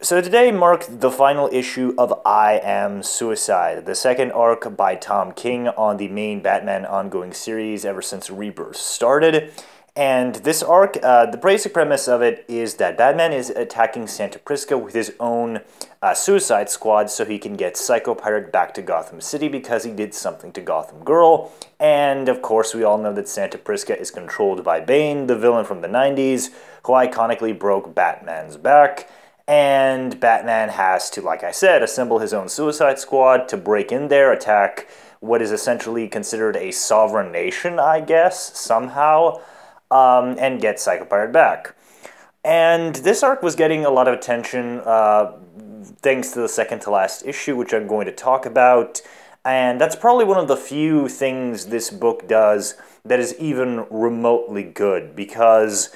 So today marked the final issue of I Am Suicide, the second arc by Tom King on the main Batman ongoing series ever since Rebirth started. And this arc, the basic premise of it is that Batman is attacking Santa Prisca with his own suicide squad so he can get Psycho Pirate back to Gotham City because he did something to Gotham Girl. And of course, we all know that Santa Prisca is controlled by Bane, the villain from the 90s, who iconically broke Batman's back. And Batman has to, like I said, assemble his own Suicide Squad to break in there, attack what is essentially considered a sovereign nation, I guess, somehow, and get Psycho Pirate back. And this arc was getting a lot of attention thanks to the second-to-last issue, which I'm going to talk about. And that's probably one of the few things this book does that is even remotely good, because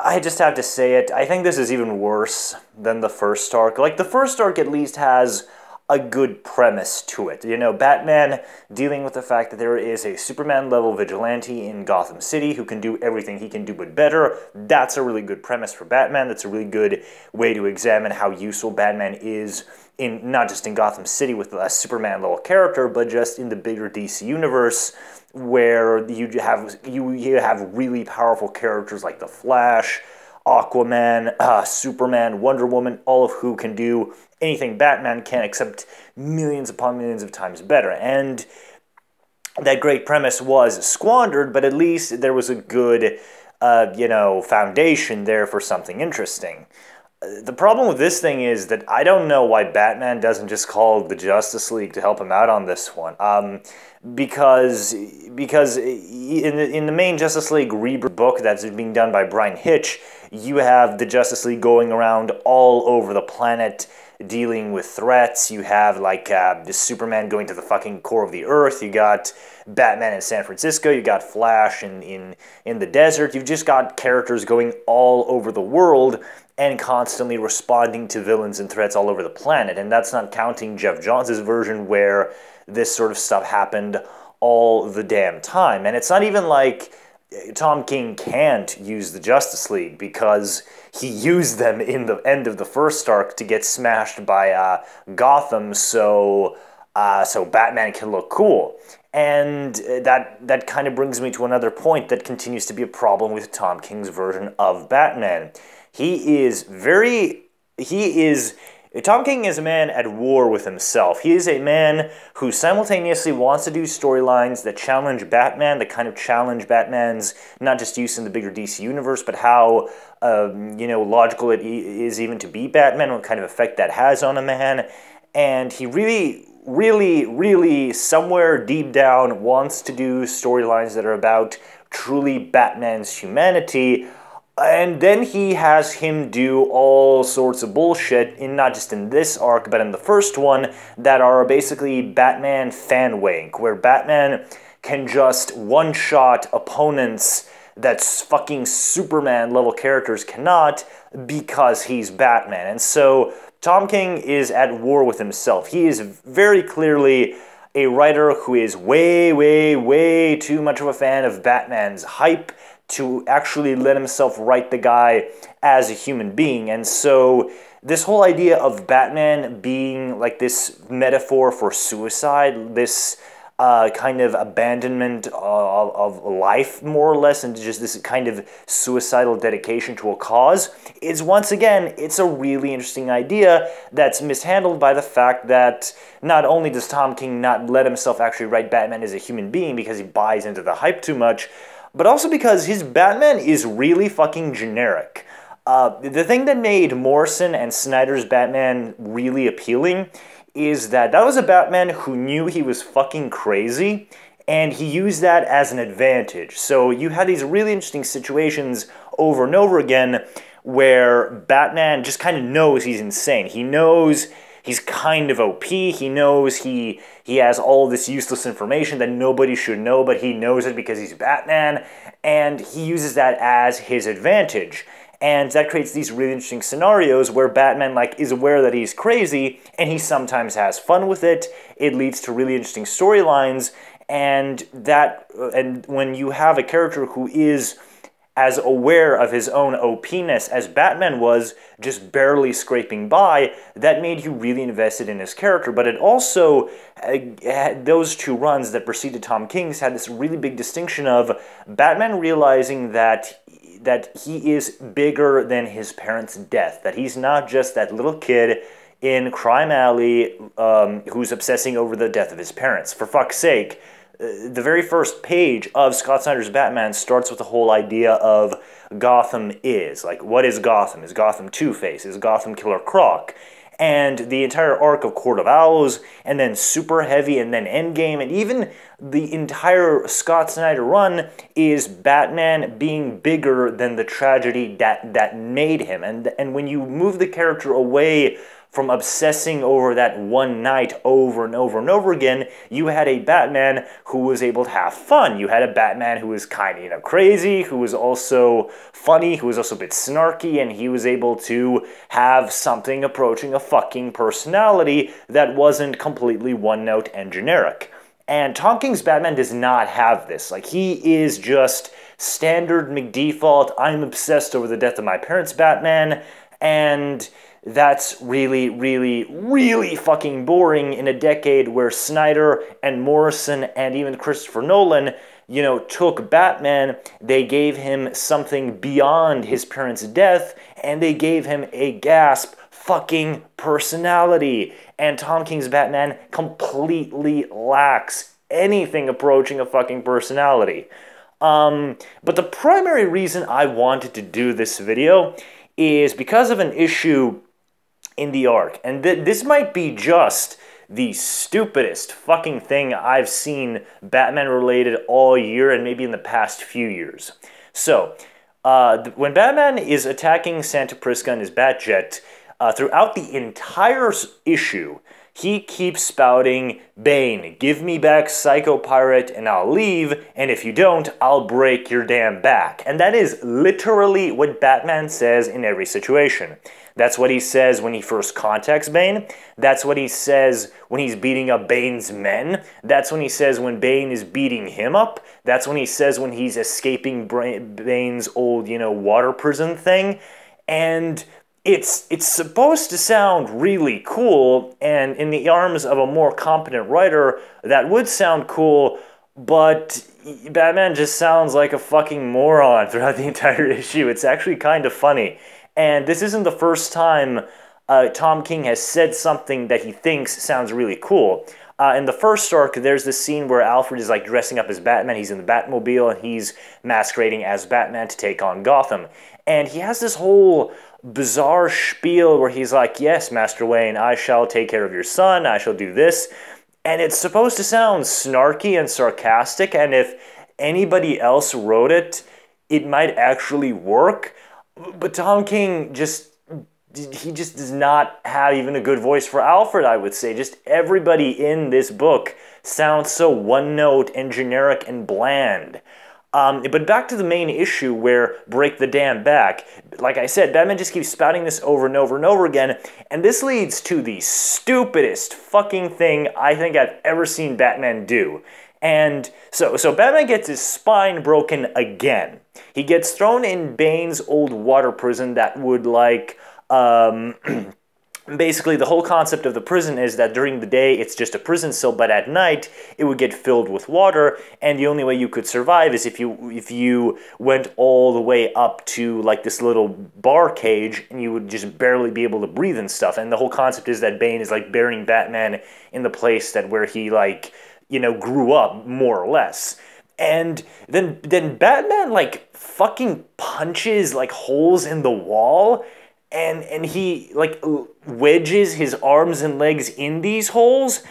I just have to say it, I think this is even worse than the first arc. Like, the first arc at least has a good premise to it. You know, Batman dealing with the fact that there is a Superman-level vigilante in Gotham City who can do everything he can do but better. That's a really good premise for Batman. That's a really good way to examine how useful Batman is in not just in Gotham City with a Superman-level character, but just in the bigger DC universe, where you have really powerful characters like the Flash, Aquaman, Superman, Wonder Woman, all of who can do anything Batman can, except millions upon millions of times better. And that great premise was squandered, but at least there was a good, foundation there for something interesting. The problem with this thing is that I don't know why Batman doesn't just call the Justice League to help him out on this one. Because in the main Justice League Rebirth book that's being done by Brian Hitch, you have the Justice League going around all over the planet dealing with threats. You have like the Superman going to the fucking core of the earth. You got Batman in San Francisco. You got Flash in the desert. You've just got characters going all over the world and constantly responding to villains and threats all over the planet. And that's not counting Jeff Johns' version where this sort of stuff happened all the damn time. And it's not even like Tom King can't use the Justice League, because he used them in the end of the first arc to get smashed by Gotham so Batman can look cool. And that kind of brings me to another point that continues to be a problem with Tom King's version of Batman. Tom King is a man at war with himself. He is a man who simultaneously wants to do storylines that challenge Batman, that kind of challenge Batman's not just use in the bigger DC universe, but how logical it is even to be Batman, what kind of effect that has on a man. And he really, somewhere deep down wants to do storylines that are about truly Batman's humanity. And then he has him do all sorts of bullshit, not just in this arc, but in the first one, that are basically Batman fan wank, where Batman can just one-shot opponents that fucking Superman-level characters cannot, because he's Batman. And so Tom King is at war with himself. He is very clearly a writer who is way too much of a fan of Batman's hype to actually let himself write the guy as a human being. And so this whole idea of Batman being like this metaphor for suicide, this kind of abandonment of life, more or less, and just this kind of suicidal dedication to a cause, is once again, it's a really interesting idea that's mishandled by the fact that not only does Tom King not let himself actually write Batman as a human being because he buys into the hype too much, but also because his Batman is really fucking generic. The thing that made Morrison and Snyder's Batman really appealing is that was a Batman who knew he was fucking crazy, and he used that as an advantage. So you had these really interesting situations over and over again where Batman just kind of knows he's insane. He knows he's kind of OP. He knows he has all this useless information that nobody should know, but he knows it because he's Batman, and he uses that as his advantage. And that creates these really interesting scenarios where Batman is aware that he's crazy, and he sometimes has fun with it. It leads to really interesting storylines, and when you have a character who is as aware of his own OP-ness as Batman was, just barely scraping by, that made you really invested in his character. But it also, those two runs that preceded Tom King's had this really big distinction of Batman realizing that he is bigger than his parents' death, that he's not just that little kid in Crime Alley who's obsessing over the death of his parents. For fuck's sake, the very first page of Scott Snyder's Batman starts with the whole idea of Gotham is. Like, what is Gotham? Is Gotham Two-Face? Is Gotham Killer Croc? And the entire arc of Court of Owls, and then Super Heavy, and then Endgame, and even the entire Scott Snyder run is Batman being bigger than the tragedy that made him. And when you move the character away from obsessing over that one night over and over and over again, you had a Batman who was able to have fun. You had a Batman who was kind of, crazy, who was also funny, who was also a bit snarky, and he was able to have something approaching a fucking personality that wasn't completely one-note and generic. And Tom King's Batman does not have this. Like, he is just standard McDefault, I'm obsessed over the death of my parents Batman, and that's really, really, really fucking boring in a decade where Snyder and Morrison and even Christopher Nolan, took Batman, they gave him something beyond his parents' death, and they gave him a gasp fucking personality. And Tom King's Batman completely lacks anything approaching a fucking personality. But the primary reason I wanted to do this video is because of an issue in the arc. And this might be just the stupidest fucking thing I've seen Batman related all year and maybe in the past few years. So, when Batman is attacking Santa Prisca in his Batjet, throughout the entire issue, he keeps spouting, Bane, give me back Psycho Pirate and I'll leave, and if you don't, I'll break your damn back. And that is literally what Batman says in every situation. That's what he says when he first contacts Bane. That's what he says when he's beating up Bane's men. That's when he says when Bane is beating him up. That's when he says when he's escaping Bane's old, water prison thing. And it's supposed to sound really cool, and in the arms of a more competent writer, that would sound cool, but Batman just sounds like a fucking moron throughout the entire issue. It's actually kind of funny. And this isn't the first time Tom King has said something that he thinks sounds really cool. In the first arc, there's this scene where Alfred is like dressing up as Batman. He's in the Batmobile and he's masquerading as Batman to take on Gotham. And he has this whole bizarre spiel where he's like, yes, Master Wayne, I shall take care of your son. I shall do this. And it's supposed to sound snarky and sarcastic. And if anybody else wrote it, it might actually work. But Tom King just does not have even a good voice for Alfred, I would say. Just everybody in this book sounds so one-note and generic and bland. But back to the main issue where break the damn back. Like I said, Batman just keeps spouting this over and over and over again, and this leads to the stupidest fucking thing I think I've ever seen Batman do. And so Batman gets his spine broken again. He gets thrown in Bane's old water prison that would basically the whole concept of the prison is that during the day it's just a prison cell, but at night it would get filled with water, and the only way you could survive is if you went all the way up to like this little bar cage, and you would just barely be able to breathe and stuff. And the whole concept is that Bane is like burying Batman in the place where he grew up, more or less. And then Batman fucking punches holes in the wall, and he wedges his arms and legs in these holes,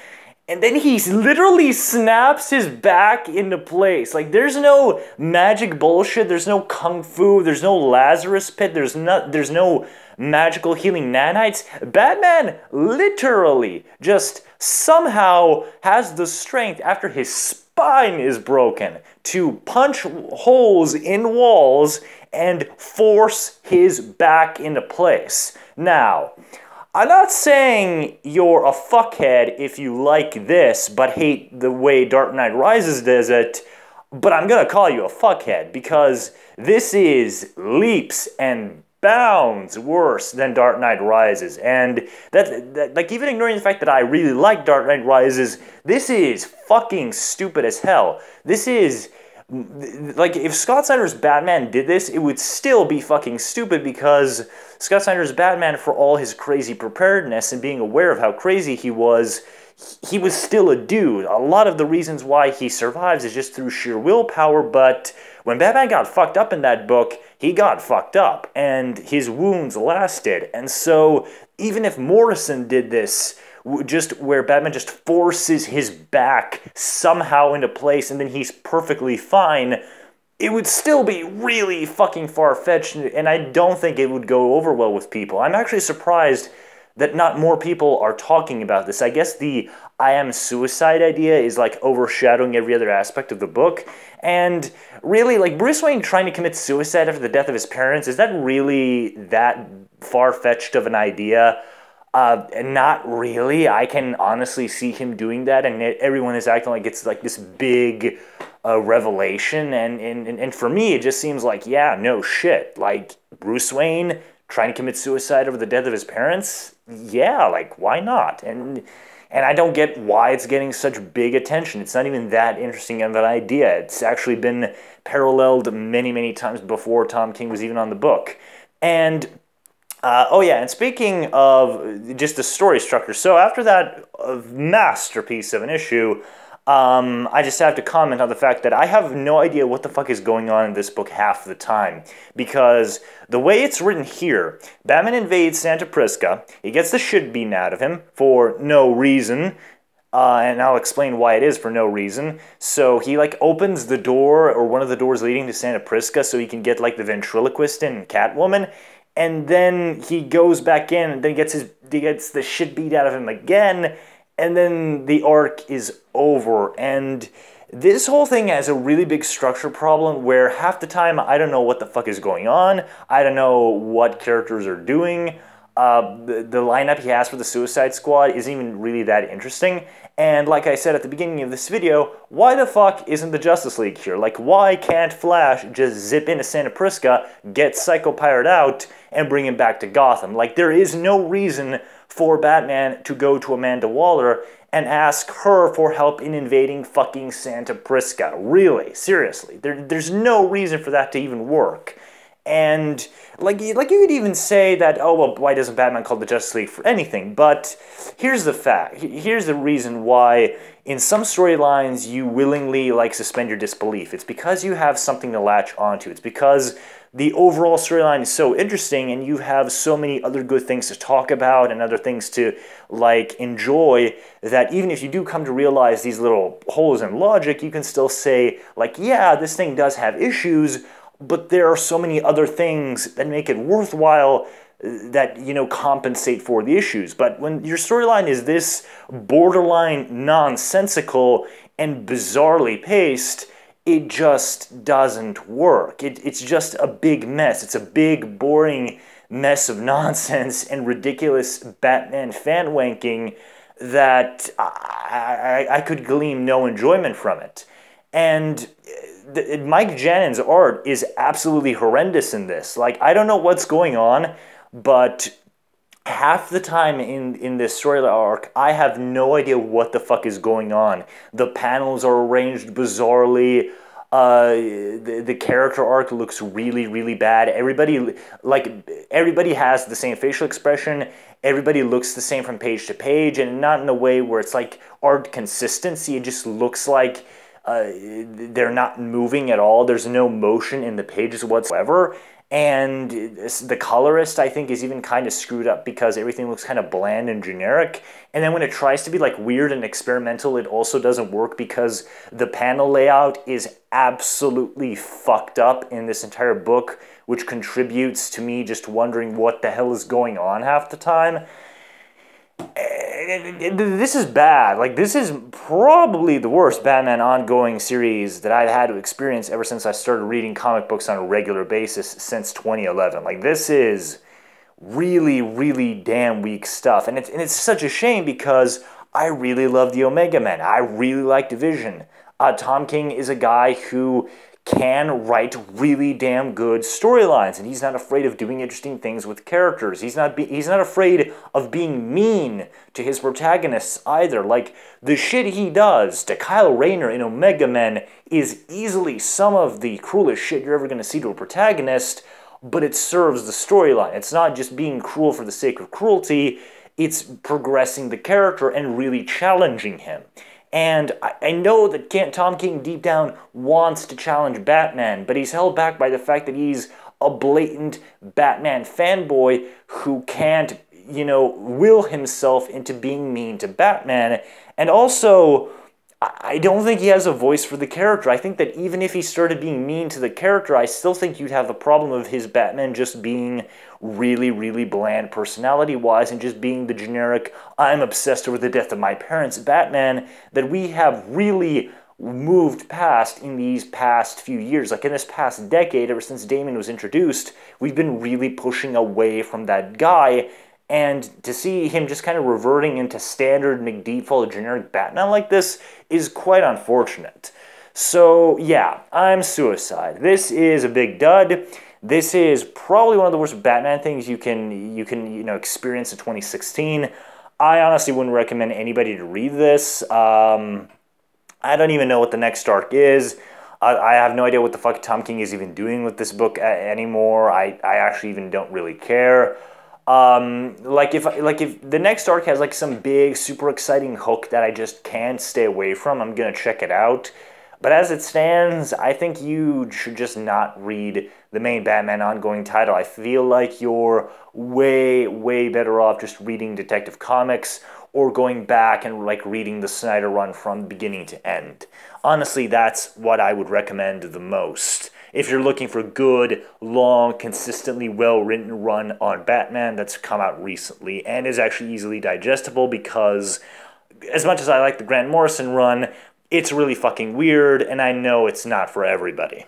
and then he literally snaps his back into place. There's no magic bullshit, there's no kung fu, there's no Lazarus pit, there's no magical healing nanites. Batman literally just somehow has the strength after his spine is broken to punch holes in walls and force his back into place. Now, I'm not saying you're a fuckhead if you like this but hate the way Dark Knight Rises does it, but I'm gonna call you a fuckhead because This is leaps and bounds worse than Dark Knight Rises. And like, even ignoring the fact that I really like Dark Knight Rises, this is fucking stupid as hell. This is, like, if Scott Snyder's Batman did this, it would still be fucking stupid, because Scott Snyder's Batman, for all his crazy preparedness and being aware of how crazy he was still a dude. A lot of the reasons why he survives is just through sheer willpower, but when Batman got fucked up in that book, he got fucked up, and his wounds lasted. And so, even if Morrison did this, just where Batman just forces his back somehow into place and then he's perfectly fine, it would still be really fucking far-fetched, and I don't think it would go over well with people. I'm actually surprised that not more people are talking about this. I guess the I am suicide idea is like overshadowing every other aspect of the book. And really, like, Bruce Wayne trying to commit suicide after the death of his parents, is that really that far-fetched of an idea? Not really. I can honestly see him doing that, and everyone is acting like it's like this big revelation. And for me, it just seems like, yeah, no shit. Like, Bruce Wayne trying to commit suicide over the death of his parents? Yeah, like, why not? And I don't get why it's getting such big attention. It's not even that interesting of an idea. It's actually been paralleled many, many times before Tom King was even on the book. And, oh yeah, and speaking of just the story structure, so after that masterpiece of an issue, I just have to comment on the fact that I have no idea what the fuck is going on in this book half the time, because the way it's written here, Batman invades Santa Prisca, he gets the shit beaten out of him for no reason, and I'll explain why it is for no reason. So he, like, opens the door, or one of the doors leading to Santa Prisca, so he can get, like, the ventriloquist and Catwoman, and then he goes back in, and then he gets the shit beat out of him again, and then the arc is over. And this whole thing has a really big structure problem where half the time I don't know what the fuck is going on. I don't know what characters are doing. The lineup he has for the Suicide Squad isn't even really that interesting. And like I said at the beginning of this video, why the fuck isn't the Justice League here? Like, why can't Flash just zip into Santa Prisca, get Psycho Pirate out, and bring him back to Gotham? Like, there is no reason for Batman to go to Amanda Waller and ask her for help in invading fucking Santa Prisca. Really, seriously. There's no reason for that to even work. And like you could even say that, oh, well, why doesn't Batman call the Justice League for anything? But here's the fact. Here's the reason why in some storylines you willingly, like, suspend your disbelief. It's because you have something to latch onto. It's because the overall storyline is so interesting and you have so many other good things to talk about and other things to, like, enjoy, that even if you do come to realize these little holes in logic, you can still say, like, yeah, this thing does have issues, but there are so many other things that make it worthwhile that, you know, compensate for the issues. But when your storyline is this borderline nonsensical and bizarrely paced, it just doesn't work. It's just a big mess. It's a big, boring mess of nonsense and ridiculous Batman fan-wanking that I could glean no enjoyment from it. And Mike Jannon's art is absolutely horrendous in this. Like, I don't know what's going on, but half the time in this story arc, I have no idea what the fuck is going on. The panels are arranged bizarrely. The character arc looks really, really bad. Everybody has the same facial expression. Everybody looks the same from page to page, and not in a way where it's like art consistency. It just looks like they're not moving at all. There's no motion in the pages whatsoever. And the colorist, I think, is even kind of screwed up because everything looks kind of bland and generic. And then when it tries to be, like, weird and experimental, it also doesn't work because the panel layout is absolutely fucked up in this entire book, which contributes to me just wondering what the hell is going on half the time. This is bad. Like, this is probably the worst Batman ongoing series that I've had to experience ever since I started reading comic books on a regular basis since 2011. Like, this is really, really damn weak stuff. And it's such a shame because I really love the Omega Men. I really like Division. Tom King is a guy who can write really damn good storylines, and he's not afraid of doing interesting things with characters. He's not afraid of being mean to his protagonists either. Like, the shit he does to Kyle Rayner in Omega Men is easily some of the cruelest shit you're ever going to see to a protagonist, but it serves the storyline. It's not just being cruel for the sake of cruelty, it's progressing the character and really challenging him. And I know that Tom King deep down wants to challenge Batman, but he's held back by the fact that he's a blatant Batman fanboy who can't, will himself into being mean to Batman. And also, I don't think he has a voice for the character. I think that even if he started being mean to the character, I still think you'd have the problem of his Batman just being really, really bland personality-wise and just being the generic, I'm obsessed with the death of my parents Batman that we have really moved past in these past few years. Like in this past decade, ever since Damon was introduced, we've been really pushing away from that guy. And to see him just kind of reverting into standard McDefault generic Batman like this is quite unfortunate. So yeah, I'm Suicide. This is a big dud. This is probably one of the worst Batman things you can experience in 2016. I honestly wouldn't recommend anybody to read this. I don't even know what the next arc is. I have no idea what the fuck Tom King is even doing with this book anymore. I actually even don't really care. Like if the next arc has like some big, super exciting hook that I just can't stay away from, I'm gonna check it out. But as it stands, I think you should just not read the main Batman ongoing title. I feel like you're way, way better off just reading Detective Comics or going back and like reading the Snyder run from beginning to end. Honestly, that's what I would recommend the most. If you're looking for good, long, consistently well-written run on Batman that's come out recently and is actually easily digestible, because as much as I like the Grant Morrison run, it's really fucking weird, and I know it's not for everybody.